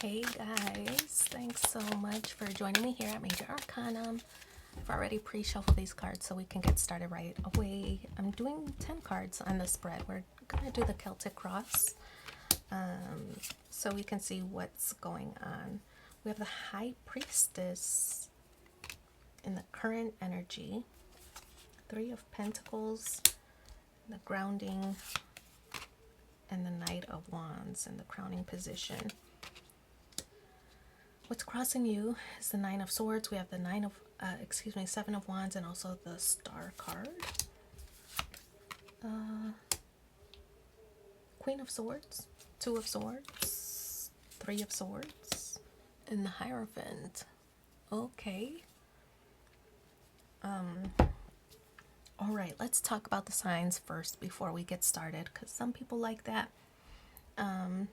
Hey guys, thanks so much for joining me here at Major Arcanum. I've already pre-shuffled these cards so we can get started right away. I'm doing 10 cards on the spread. We're gonna do the Celtic Cross so we can see what's going on. We have the High Priestess in the current energy, Three of Pentacles, the grounding, and the Knight of Wands in the crowning position. What's crossing you is the Nine of Swords. We have the Seven of Wands, and also the Star card. Queen of Swords, Two of Swords, Three of Swords, and the Hierophant. Okay. All right, let's talk about the signs first before we get started, because some people like that.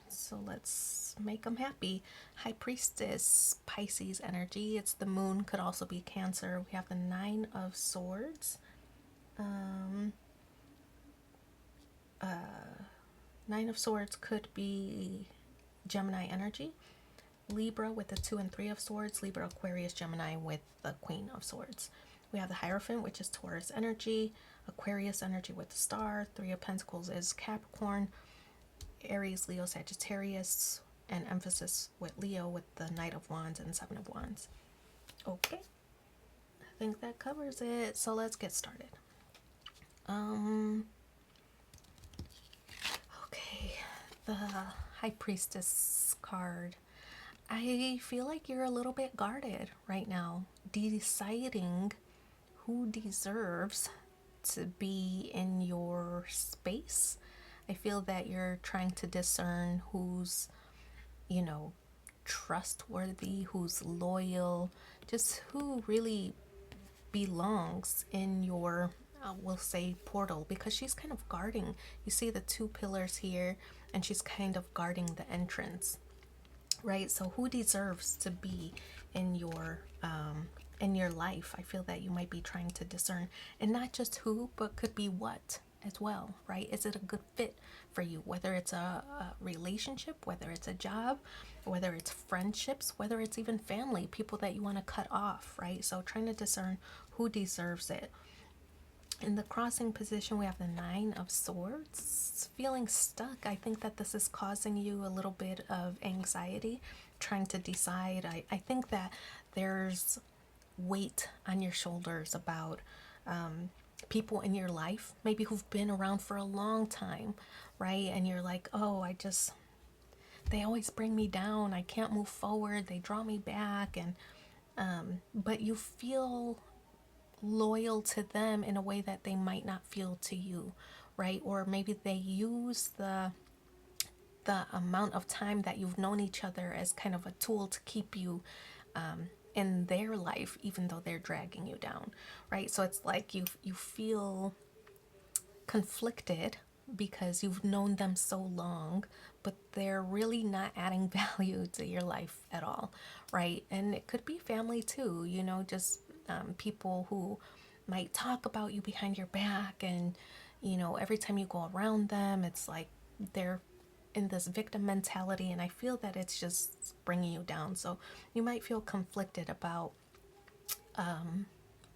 So let's make them happy. High Priestess, Pisces energy. It's the moon, could also be Cancer. We have the Nine of Swords. Nine of Swords could be Gemini energy. Libra with the Two and Three of Swords. Libra, Aquarius, Gemini with the Queen of Swords. We have the Hierophant, which is Taurus energy. Aquarius energy with the Star. Three of Pentacles is Capricorn. Aries, Leo, Sagittarius, and emphasis with Leo with the Knight of Wands and Seven of Wands. Okay, I think that covers it. So let's get started. Okay, the High Priestess card. I feel like you're a little bit guarded right now, deciding who deserves to be in your space. I feel that you're trying to discern who's, trustworthy, who's loyal, just who really belongs in your, we'll say, portal, because she's kind of guarding. You see the two pillars here, and she's kind of guarding the entrance, right? So who deserves to be in your life? I feel that you might be trying to discern, and not just who, but could be what as well, right? Is it a good fit for you? Whether it's a relationship, whether it's a job, whether it's friendships, whether it's even family, people that you want to cut off, right? So trying to discern who deserves it. In the crossing position, we have the Nine of Swords. Feeling stuck. I think that this is causing you a little bit of anxiety, trying to decide. I think that there's weight on your shoulders about people in your life, maybe who've been around for a long time, right? And you're like, oh, they always bring me down. I can't move forward. They draw me back. And, but you feel loyal to them in a way that they might not feel to you, right? Or maybe they use the amount of time that you've known each other as kind of a tool to keep you in their life, even though they're dragging you down, right? So it's like you feel conflicted because you've known them so long, but they're really not adding value to your life at all, right? And it could be family too, just people who might talk about you behind your back, and every time you go around them, it's like they're in this victim mentality, and I feel that it's just bringing you down. So you might feel conflicted about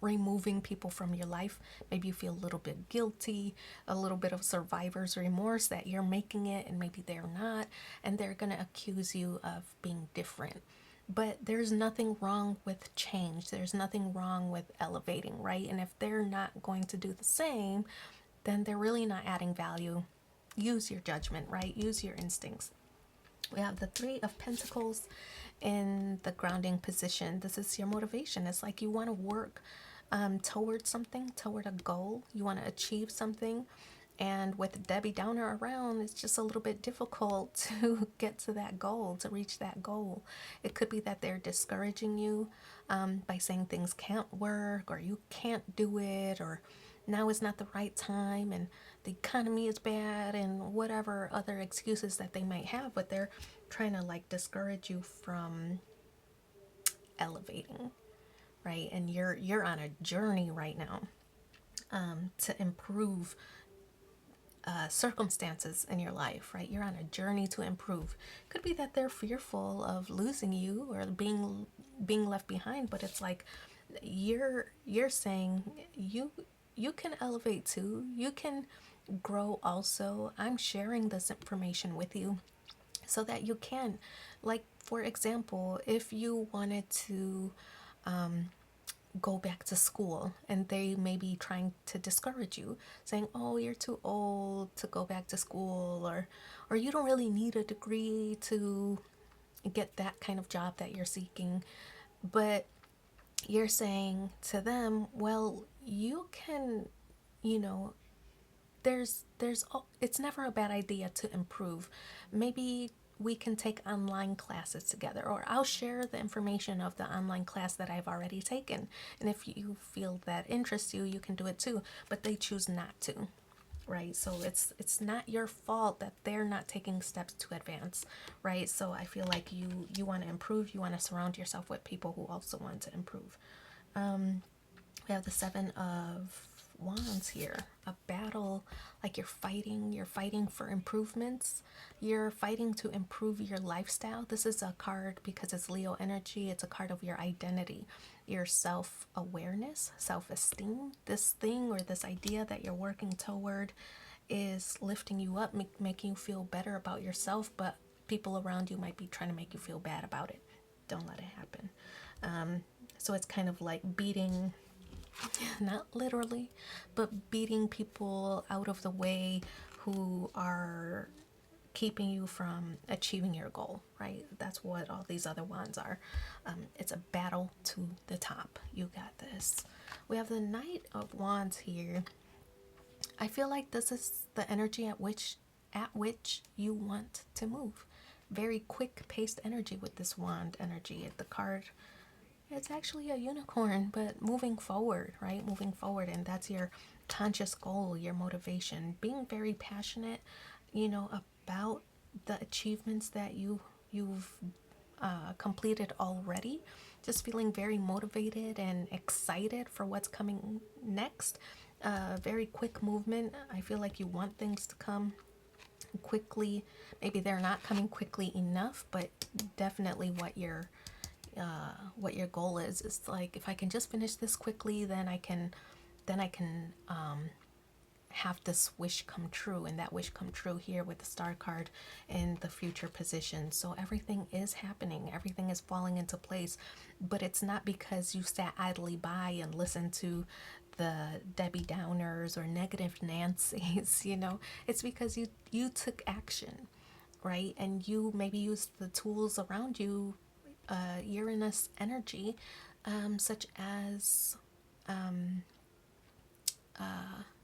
removing people from your life. Maybe you feel a little bit guilty, a little bit of survivor's remorse that you're making it and maybe they're not, and they're going to accuse you of being different. But there's nothing wrong with change. There's nothing wrong with elevating, right? And if they're not going to do the same, then they're really not adding value. Use your judgment, right? Use your instincts. We have the Three of Pentacles in the grounding position. This is your motivation. It's like you want to work toward something, toward a goal. You want to achieve something. And with Debbie Downer around, it's just a little bit difficult to get to that goal, to reach that goal. It could be that they're discouraging you by saying things can't work, or you can't do it, or now is not the right time, and the economy is bad, and whatever other excuses that they might have, but they're trying to like discourage you from elevating, right? And you're on a journey right now to improve circumstances in your life, right? You're on a journey to improve. Could be that they're fearful of losing you or being left behind, but it's like you're saying you can elevate too. You can grow also. I'm sharing this information with you so that you can, like, for example, if you wanted to go back to school and they may be trying to discourage you, saying, oh, you're too old to go back to school, or you don't really need a degree to get that kind of job that you're seeking. But you're saying to them, well, you can, you know, it's never a bad idea to improve. Maybe we can take online classes together, or I'll share the information of the online class that I've already taken, and if you feel that interests you, you can do it too. But they choose not to, right? So it's not your fault that they're not taking steps to advance, right? So I feel like you want to improve. You want to surround yourself with people who also want to improve. We have the Seven of Wands here. A battle, like you're fighting for improvements. You're fighting to improve your lifestyle. This is a card because it's Leo energy. It's a card of your identity, your self-awareness, self-esteem. This thing or this idea that you're working toward is lifting you up, making you feel better about yourself, but people around you might be trying to make you feel bad about it. Don't let it happen. So it's kind of like beating, not literally, but beating people out of the way who are keeping you from achieving your goal, right? That's what all these other wands are. It's a battle to the top. You got this. We have the Knight of Wands here. I feel like this is the energy at which you want to move. Very quick paced energy with this wand energy. The card, it's actually a unicorn, but moving forward, right? Moving forward, and that's your conscious goal, your motivation. Being very passionate, about the achievements that you've completed already. Just feeling very motivated and excited for what's coming next. Very quick movement. I feel like you want things to come quickly. Maybe they're not coming quickly enough, but definitely what your goal is. It's like, if I can just finish this quickly, then I can have this wish come true, and that wish come true here with the star card in the future position. So everything is happening, everything is falling into place, but it's not because you sat idly by and listened to the Debbie Downers or negative Nancy's. It's because you took action, right? And you maybe used the tools around you, Uranus energy, such as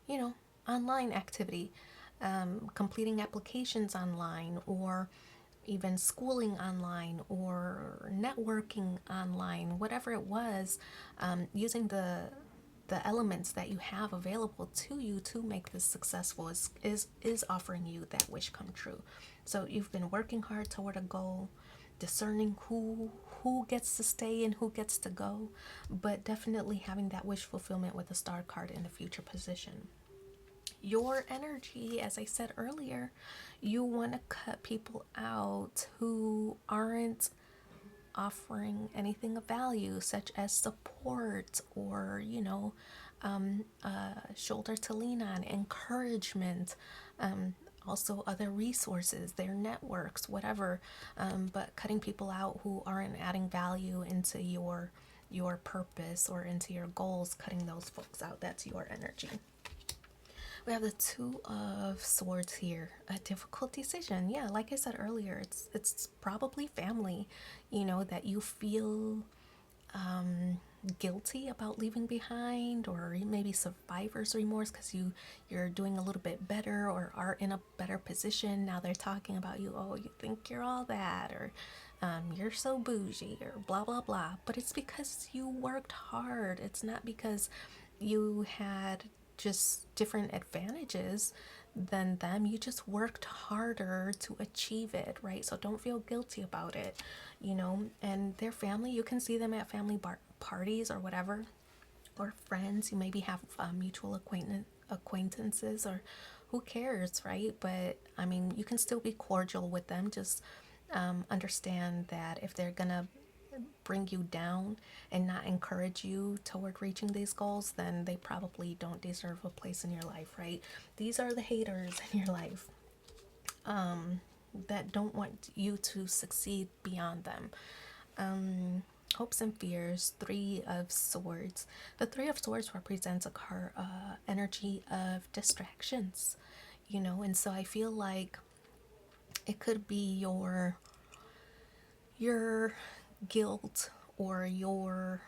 you know, online activity, completing applications online, or even schooling online, or networking online, whatever it was, using the elements that you have available to you to make this successful is offering you that wish come true. So you've been working hard toward a goal, discerning who gets to stay and who gets to go, but definitely having that wish fulfillment with the star card in the future position. Your energy, as I said earlier, you want to cut people out who aren't offering anything of value, such as support, or shoulder to lean on, encouragement, also other resources, their networks, whatever. But cutting people out who aren't adding value into your purpose or into your goals, cutting those folks out. That's your energy. We have the Two of Swords here. A difficult decision. Yeah, like I said earlier, it's probably family, that you feel guilty about leaving behind, or maybe survivor's remorse because you're doing a little bit better or are in a better position. Now they're talking about you. Oh, you think you're all that, or you're so bougie, or blah blah blah. But it's because you worked hard. It's not because you had just different advantages than them. You just worked harder to achieve it, right? So don't feel guilty about it, and their family, you can see them at family parties or whatever, or friends. You maybe have mutual acquaintances, or who cares, right? But I mean, you can still be cordial with them. Just understand that if they're gonna bring you down and not encourage you toward reaching these goals, then they probably don't deserve a place in your life, right? These are the haters in your life that don't want you to succeed beyond them. Hopes and fears, Three of Swords. The Three of Swords represents a energy of distractions, and so I feel like it could be your guilt or your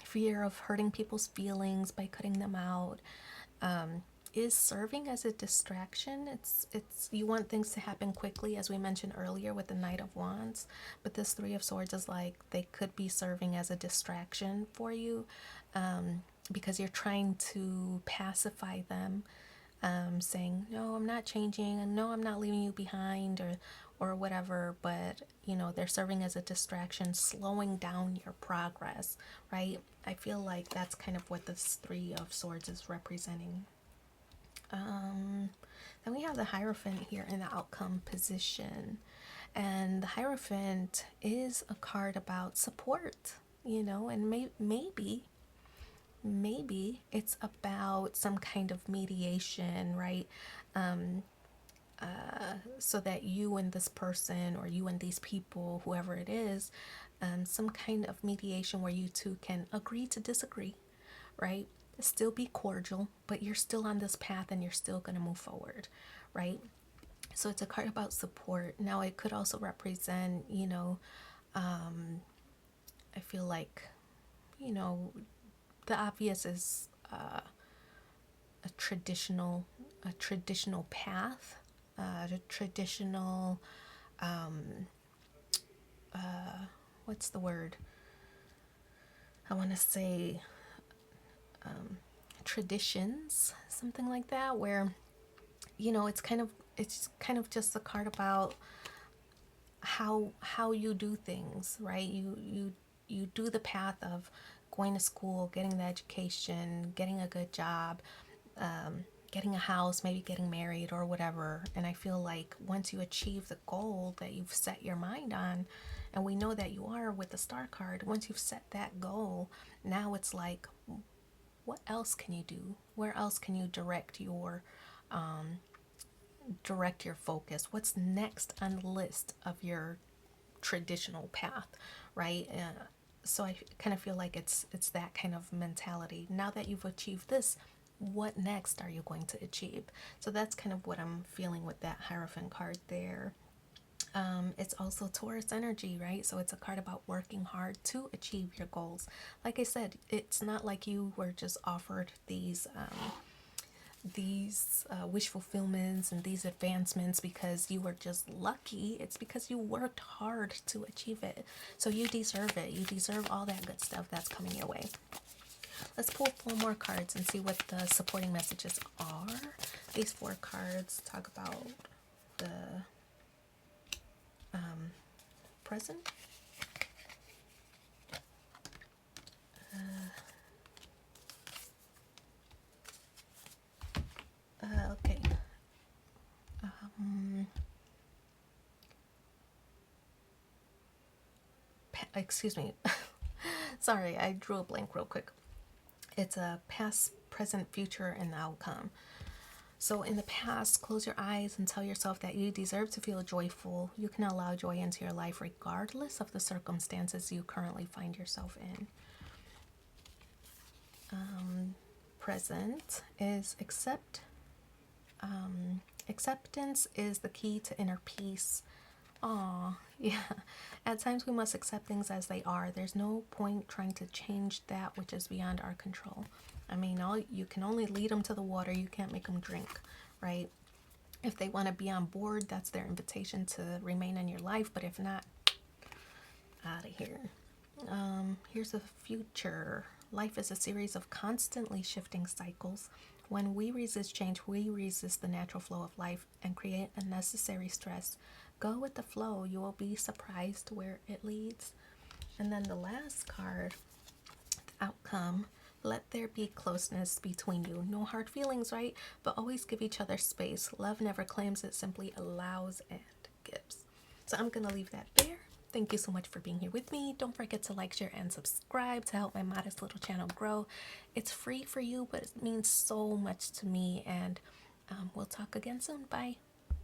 fear of hurting people's feelings by cutting them out, is serving as a distraction. It's you want things to happen quickly, as we mentioned earlier with the Knight of Wands, but this Three of Swords is like they could be serving as a distraction for you, because you're trying to pacify them, saying, no, I'm not changing, and no, I'm not leaving you behind, or whatever. But they're serving as a distraction, slowing down your progress, right? I feel like that's kind of what this Three of Swords is representing. Then we have the Hierophant here in the outcome position, and the Hierophant is a card about support, and maybe it's about some kind of mediation, right? So that you and this person, or you and these people, whoever it is, some kind of mediation where you two can agree to disagree, right? Still be cordial, but you're still on this path and you're still going to move forward, right? So it's a card about support. Now, it could also represent, I feel like, the obvious is a traditional path, the traditional, what's the word? I want to say traditions, something like that, where it's kind of just a card about how you do things, right? You do the path of going to school, getting the education, getting a good job, getting a house, maybe getting married or whatever. And I feel like once you achieve the goal that you've set your mind on, and we know that you are with the Star card, once you've set that goal, now it's like, what else can you do? Where else can you direct your focus? What's next on the list of your traditional path, right? So I kind of feel like it's that kind of mentality. Now that you've achieved this, what next are you going to achieve? So that's kind of what I'm feeling with that Hierophant card there. It's also Taurus energy, right? So it's a card about working hard to achieve your goals. Like I said, it's not like you were just offered these wish fulfillments and these advancements because you were just lucky. It's because you worked hard to achieve it. So you deserve it. You deserve all that good stuff that's coming your way. Let's pull 4 more cards and see what the supporting messages are. These 4 cards talk about the present. Okay. Excuse me. Sorry, I drew a blank real quick. It's a past, present, future, and outcome. So in the past, close your eyes and tell yourself that you deserve to feel joyful. You can allow joy into your life regardless of the circumstances you currently find yourself in. Present is accept. Acceptance is the key to inner peace. Aw, yeah. At times we must accept things as they are. There's no point trying to change that which is beyond our control. I mean, you can only lead them to the water. You can't make them drink, right? If they want to be on board, that's their invitation to remain in your life. But if not, out of here. Here's the future. Life is a series of constantly shifting cycles. When we resist change, we resist the natural flow of life and create unnecessary stress. Go with the flow. You will be surprised where it leads. And then the last card, the outcome. let there be closeness between you. No hard feelings, right? But always give each other space. Love never claims, it simply allows and gives. So I'm gonna leave that there. Thank you so much for being here with me. Don't forget to like, share, and subscribe to help my modest little channel grow. It's free for you, but it means so much to me. And we'll talk again soon. Bye.